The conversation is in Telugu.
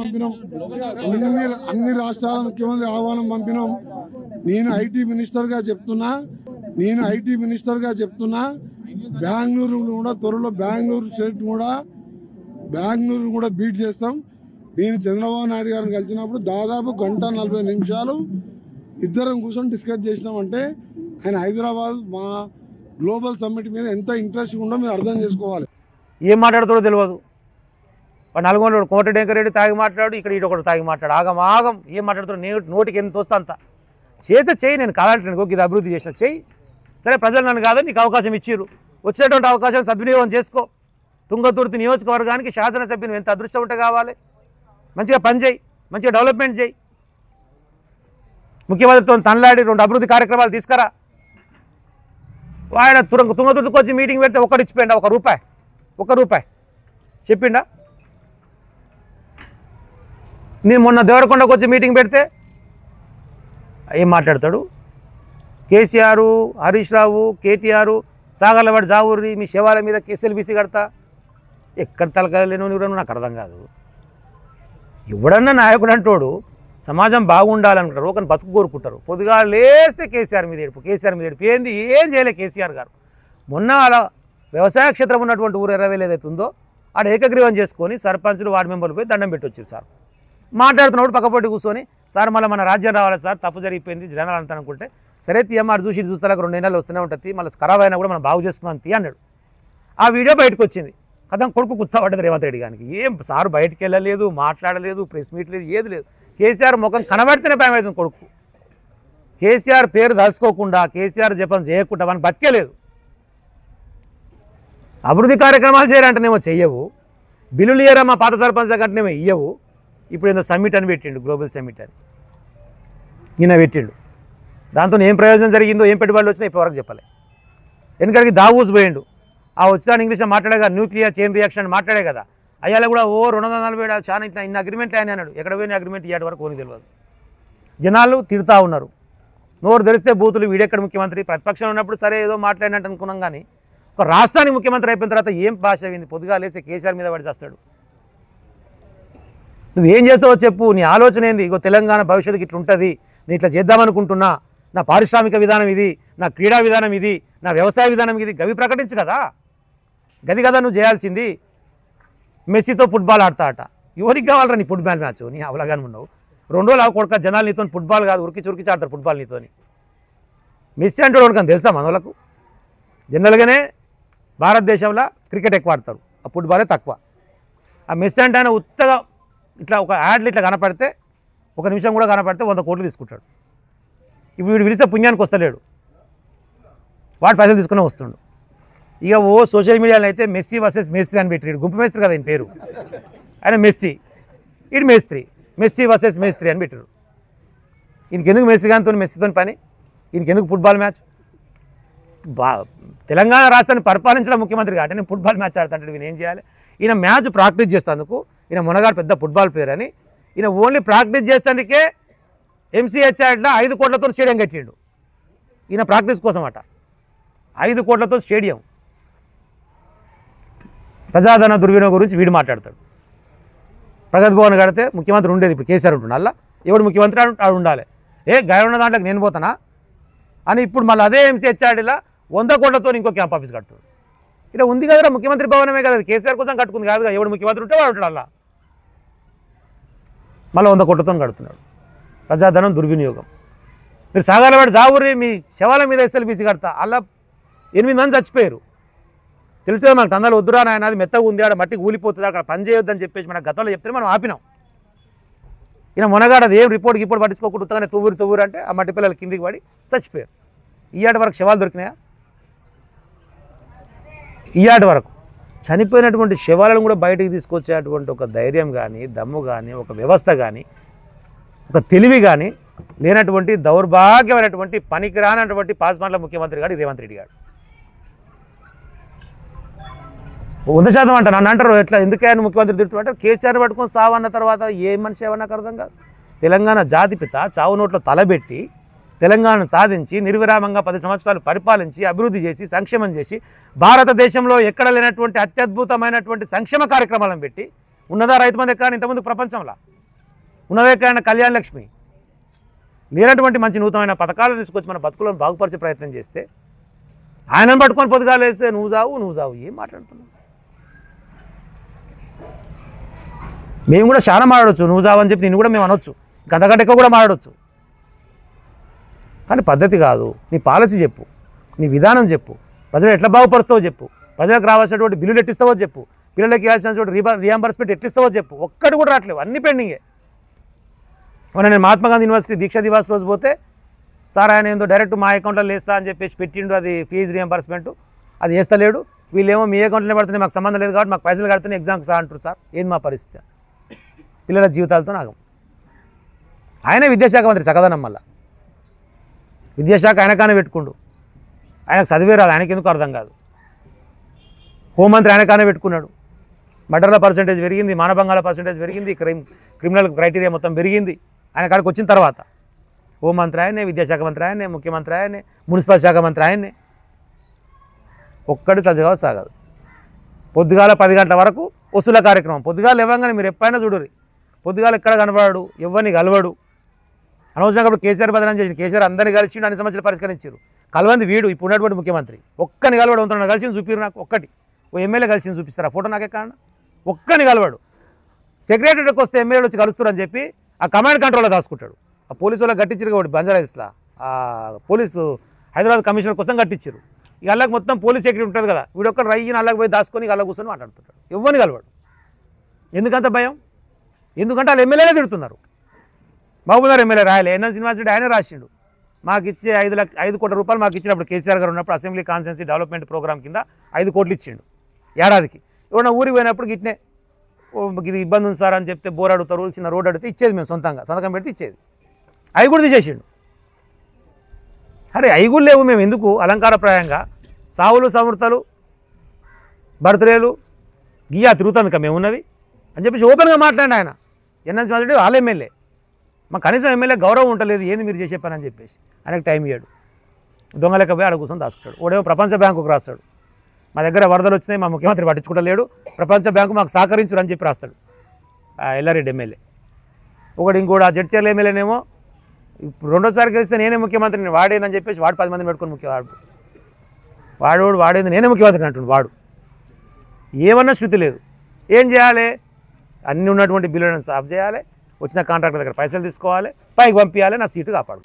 పంపినాం, అన్ని రాష్ట్రాల ముఖ్యమంత్రి ఆహ్వానం పంపినాం. నేను ఐటీ మినిస్టర్గా చెప్తున్నా బెంగళూరు కూడా త్వరలో బెంగళూరు కూడా బీట్ చేస్తాం. నేను చంద్రబాబు నాయుడు గారిని కలిసినప్పుడు దాదాపు 1:40 నిమిషాలు ఇద్దరం కూర్చొని డిస్కస్ చేసినామంటే ఆయన హైదరాబాద్ మా గ్లోబల్ సమ్మిట్ మీద ఎంత ఇంట్రెస్ట్ ఉందో మీరు అర్థం చేసుకోవాలి. ఏం మాట్లాడుతాడో తెలియదు. నల్గొండ కోటడెంకరెడ్డి తాగి మాట్లాడు, ఇక్కడ ఒకటి తాగి మాట్లాడు, ఆగం ఏం మాట్లాడుతాడు, నోటికి ఎంత వస్తే అంత చేయి. నేను కాదంటాను, ఇది అభివృద్ధి చేసిన చెయ్యి. సరే, ప్రజలు నన్ను కాదు, నీకు అవకాశం ఇచ్చిర్రు, వచ్చినటువంటి అవకాశాన్ని సద్వినియోగం చేసుకో. తుంగతుర్తి నియోజకవర్గానికి శాసనసభ్యులు ఎంత అదృష్టం ఉంటే కావాలి. మంచిగా పని చేయి, మంచిగా డెవలప్మెంట్ చేయి. ముఖ్యమంత్రితో తనలాడి 2 అభివృద్ధి కార్యక్రమాలు తీసుకురా. ఆయన తుంగతుర్తికి వచ్చి మీటింగ్ పెడితే ఒకటి ఇచ్చిపోయిండా, ఒక్క రూపాయి చెప్పిండా? నేను మొన్న దేవరకొండకు వచ్చి మీటింగ్ పెడితే ఏం మాట్లాడతాడు? కేసీఆర్, హరీష్ రావు, కేటీఆర్ సాగర్లవాడి జావూరి మీ శవాల మీద కేసీఎల్బీసీ కడతా. ఎక్కడ తలకాయలేను నాకు అర్థం కాదు. ఎవడన్నా నాయకుడు అంటోడు సమాజం బాగుండాలనుకుంటారు, ఒకరిని బతుకు కోరుకుంటారు. పొద్దుగా లేస్తే కేసీఆర్ మీద ఏడుపు ఏంది? ఏం చేయలే కేసీఆర్ గారు. మొన్న అలా వ్యవసాయ క్షేత్రం ఉన్నటువంటి ఊరు 20,000 ఏదైతే ఉందో ఆడ ఏకగ్రీవం చేసుకొని సర్పంచులు వార్డు మెంబర్లు పోయి దండం పెట్టొచ్చారు. సార్ మాట్లాడుతున్నప్పుడు పక్కపొట్టి కూర్చొని సార్ మళ్ళీ మన రాజ్యం రావాలి సార్, తప్పు జరిగిపోయింది జనాలు అంతా అనుకుంటే, సరే తీయమ్మారు చూసి చూస్తాక 2 నెలలు వస్తూనే ఉంటుంది, మళ్ళీ ఖరాబ్ అయినా కూడా మనం బాగు చేస్తున్నాం తీ అన్నాడు. ఆ వీడియో బయటకు వచ్చింది. కథం కొడుకు కూర్చోబడ్డది రేవంత్ రెడ్డి గారికి. ఏం సార్ బయటికి వెళ్ళలేదు, మాట్లాడలేదు, ప్రెస్ మీట్ లేదు, ఏది లేదు. కేసీఆర్ ముఖం కనబడితేనే భయం అవుతుంది కొడుకు. కేసీఆర్ పేరు తలుచుకోకుండా, కేసీఆర్ జపం చేయకుండా మనకు బతికేలేదు. అభివృద్ధి కార్యక్రమాలు చేయాలంటేనేమో చెయ్యవు, బిల్లులు ఇయ్యరా మా పాత సర్పంచ్ కంటేనేమో ఇయ్యవు. ఇప్పుడు ఏదో సమ్మిట్ అని పెట్టిండు, గ్లోబల్ సమ్మిట్ అని ఈయన పెట్టిండు. దాంతో ఏం ప్రయోజనం జరిగిందో, ఏం పెట్టుబడులు వచ్చినా ఇప్పటివరకు చెప్పలే. ఎందుకంటే దావూస్ పోయిండు, ఆ వచ్చాను ఇంగ్లీష్లో మాట్లాడే న్యూక్లియర్ చైన్ రియాక్షన్ అని మాట్లాడే కదా. అయ్యాల కూడా 240 చాలా ఇట్లా ఇన్ని అగ్రిమెంట్లు ఆయన అన్నాడు. ఎక్కడ పోయిన అగ్రిమెంట్ ఇయ్యాటి వరకు ఓని తెలియదు. జనాలు తిడుతూ ఉన్నారు. నోరు తెరిస్తే బూతులు. వీడెక్కడ ముఖ్యమంత్రి? ప్రతిపక్షంలో ఉన్నప్పుడు సరే ఏదో మాట్లాడినట్టు అనుకున్నాం, కానీ ఒక రాష్ట్రానికి ముఖ్యమంత్రి అయిపోయిన తర్వాత ఏం భాష అయింది? పొద్దుగా లేస్తే కేసీఆర్ మీద పడి చేస్తాడు. నువ్వేం చేస్తావో చెప్పు, నీ ఆలోచన ఏంది? ఇగో తెలంగాణ భవిష్యత్తుకి ఇట్లా ఉంటుంది, నేను ఇట్లా చేద్దామనుకుంటున్నా, నా పారిశ్రామిక విధానం ఇది, నా క్రీడా విధానం ఇది, నా వ్యవసాయ విధానం ఇది, గవి ప్రకటించు కదా. గది కదా నువ్వు చేయాల్సింది. మెస్సీతో ఫుట్బాల్ ఆడతా అట. ఎవరికి కావాలరా నీ ఫుట్బాల్ మ్యాచ్? నీ అవలాగానే ఉన్నావు. 2 రోజులు కొడుక జనాలు నీతో ఫుట్బాల్ కాదు ఉరికి ఆడతారు ఫుట్బాల్ నీతోని. మెస్సీ అంటే వాడికి తెలుసా మనోళ్ళకు? జనరల్గానే భారతదేశంలో క్రికెట్ ఎక్కువ ఆడతారు, ఆ ఫుట్బాలే తక్కువ. ఆ మెస్సీ అంటే ఆయన ఉత్తగా ఇట్లా ఒక యాడ్లు ఇట్లా కనపడితే, 1 నిమిషం కూడా కనపడితే 100 కోట్లు తీసుకుంటాడు. ఇప్పుడు వీడు పిలిస్తే పుణ్యానికి వస్తలేడు, వాడు పైసలు తీసుకునే వస్తుండు. ఇక సోషల్ మీడియాలో అయితే మెస్సీ వర్సెస్ మేస్త్రి అని పెట్టాడు. గుంపు మేస్త్రి కదా ఆయన పేరు. ఆయన మెస్సీ, ఇటు మేస్త్రి, మెస్సీ వర్సెస్ మేస్త్రి అని పెట్టారు. ఈయనకెందుకు మెస్సీతో పని? ఈయనకెందుకు ఫుట్బాల్ మ్యాచ్? తెలంగాణ రాష్ట్రాన్ని పరిపాలించడం ముఖ్యమంత్రి కాబట్టి నేను ఫుట్బాల్ మ్యాచ్ ఆడుతుంటే ఈయన ఏం చేయాలి? ఈయన మ్యాచ్ ప్రాక్టీస్ చేస్తేందుకు, ఈయన మునగాడు పెద్ద ఫుట్బాల్ ప్లేయర్ అని, ఈయన ఓన్లీ ప్రాక్టీస్ చేసేందుకే ఎంసీహెచ్ఆర్లో 5 కోట్లతో స్టేడియం కట్టిండు. ఈయన ప్రాక్టీస్ కోసం అట 5 కోట్లతో స్టేడియం. ప్రజాధన దుర్వినియోగం గురించి వీడు మాట్లాడతాడు. ప్రగతి భవన్ కడితే ముఖ్యమంత్రి ఉండేది, ఇప్పుడు కేసీఆర్ ఉంటుండ. అలా ఎవడు ముఖ్యమంత్రి ఆడు ఉండాలి. గాయ ఉన్న దాంట్లోకి నేను పోతానా అని ఇప్పుడు మళ్ళీ అదే ఎంసీహెచ్ఆర్డీలో 100 కోట్లతో ఇంకో క్యాంప్ ఆఫీస్ కడుతుంది. ఇలా ఉంది కదరా, ముఖ్యమంత్రి భవనమే కదా, కేసీఆర్ కోసం కట్టుకుంది కాదుగా. ఎవడు ముఖ్యమంత్రి ఉంటే వాడు ఉంటాడు. అలా మళ్ళీ 100 కోట్లతో కడుతున్నాడు. ప్రజాధనం దుర్వినియోగం. మీరు సాగర్లవాడి జావూరి మీ శవాల మీద ఎస్ఎల్బీసీ కడతా, అలా 8 మంది చచ్చిపోయారు. తెలిసే మనకు టందాలు వద్దురా నాయన, అది మెత్తగా ఉంది, ఆడ మట్టికి ఊలిపోతుంది, అక్కడ పని చేయొద్దని చెప్పేసి మన గతంలో చెప్తే మనం ఆపినాం. ఈయన మునగాడు అది ఏం రిపోర్ట్ పట్టించుకోకుండా ఉత్తగానే తువ్వురు అంటే ఆ మట్టి పిల్లలు కిందికి పడి చచ్చిపోయారు. ఈయాటి వరకు శవాలు దొరికినాయా? ఈయాటి వరకు చనిపోయినటువంటి శవాలను కూడా బయటికి తీసుకొచ్చేటువంటి ఒక ధైర్యం కానీ, దమ్ము కానీ, ఒక వ్యవస్థ కానీ, ఒక తెలివి కానీ లేనటువంటి దౌర్భాగ్యమైనటువంటి పనికిరానటువంటి పాస్మాన్ల ముఖ్యమంత్రి గారు రేవంత్ రెడ్డి గారు. 100% అంట. నన్ను అంటారు ఎట్లా, ఎందుకైనా ముఖ్యమంత్రి తిడుతుంటారు? కేసీఆర్ పట్టుకొని సావన్న తర్వాత ఏ మనిషి ఏమన్నా అర్థం కాదు. తెలంగాణ జాతిపిత చావు నోట్లో తలబెట్టి తెలంగాణను సాధించి నిర్విరామంగా 10 సంవత్సరాలు పరిపాలించి అభివృద్ధి చేసి సంక్షేమం చేసి భారతదేశంలో ఎక్కడ లేనటువంటి అత్యద్భుతమైనటువంటి సంక్షేమ కార్యక్రమాలను పెట్టి ఉన్నదా రైతు బంధు ఎక్కడ ఇంతకుముందు ప్రపంచంలో? ఉన్నదేకైనా కళ్యాణ లక్ష్మి లేనటువంటి మంచి నూతనమైన పథకాలు తీసుకొచ్చి మన బతుకులను బాగుపరిచే ప్రయత్నం చేస్తే ఆయనను పట్టుకొని పొద్దుగాలు వేస్తే నువ్వు చావు ఏం మాట్లాడుతున్నావు? మేము కూడా చాలా మాట్లాడవచ్చు, నువ్వు చావు అని చెప్పి నేను కూడా మేము అనొచ్చు, గంటగంటకు కూడా మాట్లాడవచ్చు. కానీ పద్ధతి కాదు. నీ పాలసీ చెప్పు, నీ విధానం చెప్పు, ప్రజలు ఎట్లా బాగుపరుస్తావో చెప్పు, ప్రజలకు రావాల్సినటువంటి బిల్లులు ఎట్టిస్తావో చెప్పు, పిల్లలకి ఇవ్వాల్సినటువంటి రియంబర్స్మెంట్ ఎట్టిస్తావో చెప్పు. ఒక్కటి కూడా రావట్లేవు, అన్ని పెండింగే. మొన్న నేను మహాత్మా గాంధీ యూనివర్సిటీ దీక్షా దివాస్ రోజు పోతే సార్ ఆయన ఏందో డైరెక్ట్ మా అకౌంట్లో వేస్తా అని చెప్పేసి పెట్టిండు, అది ఫీజు రియంబర్స్మెంట్ అది వేస్తలేడు. వీళ్ళేమో మీ అకౌంట్లోనే పడుతున్నాయి, మాకు సంబంధం లేదు కాబట్టి మాకు పైసలు కడుతున్నాయి ఎగ్జామ్కి సార్ అంటారు. సార్ ఏంది మా పరిస్థితి? పిల్లల జీవితాలతో నాగం. ఆయనే విద్యాశాఖ మంత్రి చక్కదనం, మళ్ళా విద్యాశాఖ ఆయనకానే పెట్టుకుండు. ఆయనకు చదివే రాదు, ఆయనకి ఎందుకు అర్థం కాదు. హోంమంత్రి ఆయనకానే పెట్టుకున్నాడు. మర్డర్ల పర్సెంటేజ్ పెరిగింది, మానభంగాల పర్సెంటేజ్ పెరిగింది, క్రిమినల్ క్రైటీరియా మొత్తం పెరిగింది ఆయన కాడికి వచ్చిన తర్వాత. హోంమంత్రి ఆయనే, విద్యాశాఖ మంత్రి ఆయనే, ముఖ్యమంత్రి ఆయనే, మున్సిపల్ శాఖ మంత్రి ఆయనే. ఒక్కటి సజగా సాగదు. పొద్దుగాల 10 గంటల వరకు వసూల కార్యక్రమం. పొద్దుగాల ఇవ్వగానే మీరు ఎప్పుడైనా చూడరు, పొద్దుగాల ఎక్కడ కనబడాడు, ఎవరిని కలవడు. అనవసరంగా అప్పుడు కేసీఆర్ బదనాం చేసి కేసీఆర్ అందరినీ కలిసి అన్ని సమస్యలు పరిష్కరించారు. కలవంది వీడు, ఇప్పుడు ఉన్నటువంటి ముఖ్యమంత్రి. ఒక్కని కలవడు, ఉంటున్నాడు. కలిసింది చూపిరు నాకు ఒక్కటి. ఓ ఎమ్మెల్యే కలిసింది చూపిస్తారా ఫోటో? నాకే కారణం ఒక్కని కలవాడు. సెక్రటరీకి వస్తే ఎమ్మెల్యేలు వచ్చి కలుస్తారని చెప్పి ఆ కమాండ్ కంట్రోల్లో దాచుకుంటాడు. ఆ పోలీసు వాళ్ళకి కట్టించారు కాబట్టి బంజారాహిల్స్లో ఆ పోలీసు హైదరాబాద్ కమిషనర్ కోసం కట్టించారు. ఇక అల్లాకి మొత్తం పోలీస్ సెక్రటరీ ఉంటుంది కదా, వీడొక్కడు రయ్యిన అల్లాకి పోయి దాచుకొని అల్లా కూర్చొని మాట్లాడుతుంటాడు. ఎవరిని కలవాడు. ఎందుకంత భయం? ఎందుకంటే వాళ్ళు ఎమ్మెల్యేనే తిడుతున్నారు. మహబూబ్నగర్ ఎమ్మెల్యే రాయలే, ఎన్ఎస్ యూనివర్సిటీ ఆయనే రాసిండు. మాకు ఇచ్చే 5 కోట్ల రూపాయలు మాకు ఇచ్చినప్పుడు కేసీఆర్ గారు ఉన్నప్పుడు అసెంబ్లీ కాన్స్టిట్యున్సీ డెవలప్మెంట్ ప్రోగ్రామ్ కింద 5 కోట్లు ఇచ్చిండు ఏడాదికి. ఎవరైనా ఊరికి పోయినప్పుడు గిట్నే ఇది ఇబ్బంది ఉంది సార్ అని చెప్తే బోర్ అడుగుతారు, చిన్న రోడ్ అడిగితే ఇచ్చేది, మేము సొంతంగా సంతకం పెడితే ఇచ్చేది. అవి కూడా తీసేసిండు. అరే అవి కూడా లేవు, మేము ఎందుకు అలంకారప్రాయంగా సావులు సమృతలు బర్త్డేలు గియా తిరుగుతాను మేము ఉన్నవి అని చెప్పేసి ఓపెన్గా మాట్లాడి ఆయన. ఎన్ఎస్ మాట్లాడి వాళ్ళ ఎమ్మెల్యే, మాకు కనీసం ఎమ్మెల్యే గౌరవం ఉండలేదు, ఏంది మీరు చేసే పని అని చెప్పేసి ఆయనకు టైం ఇయ్యాడు. దొంగలెక్క పోయి ఆడ కూర్చొని దాచుకుంటాడు. ఓడేమో ప్రపంచ బ్యాంకుకు రాస్తాడు, మా దగ్గర వరదలు వచ్చినాయి, మా ముఖ్యమంత్రి పట్టించుకుంటలేడు, ప్రపంచ బ్యాంకు మాకు సహకరించురు అని చెప్పి రాస్తాడు ఎల్లారెడ్డి ఎమ్మెల్యే. ఒకటి ఇంకోటి ఆ జడ్చర్ల ఎమ్మెల్యేనేమో ఇప్పుడు రెండోసారి కలిస్తే నేనే ముఖ్యమంత్రిని వాడేనని చెప్పేసి వాడు 10 మందిని పెట్టుకొని వాడేది నేనే ముఖ్యమంత్రిని అంటుండు వాడు. ఏమన్నా శృతి లేదు. ఏం చేయాలి? అన్నీ ఉన్నటువంటి బిల్లులను సాఫ్ చేయాలి, వచ్చిన కాంట్రాక్టర్ దగ్గర పైసలు తీసుకోవాలి, పైకి పంపించాలి, నా సీటు కాపాడు.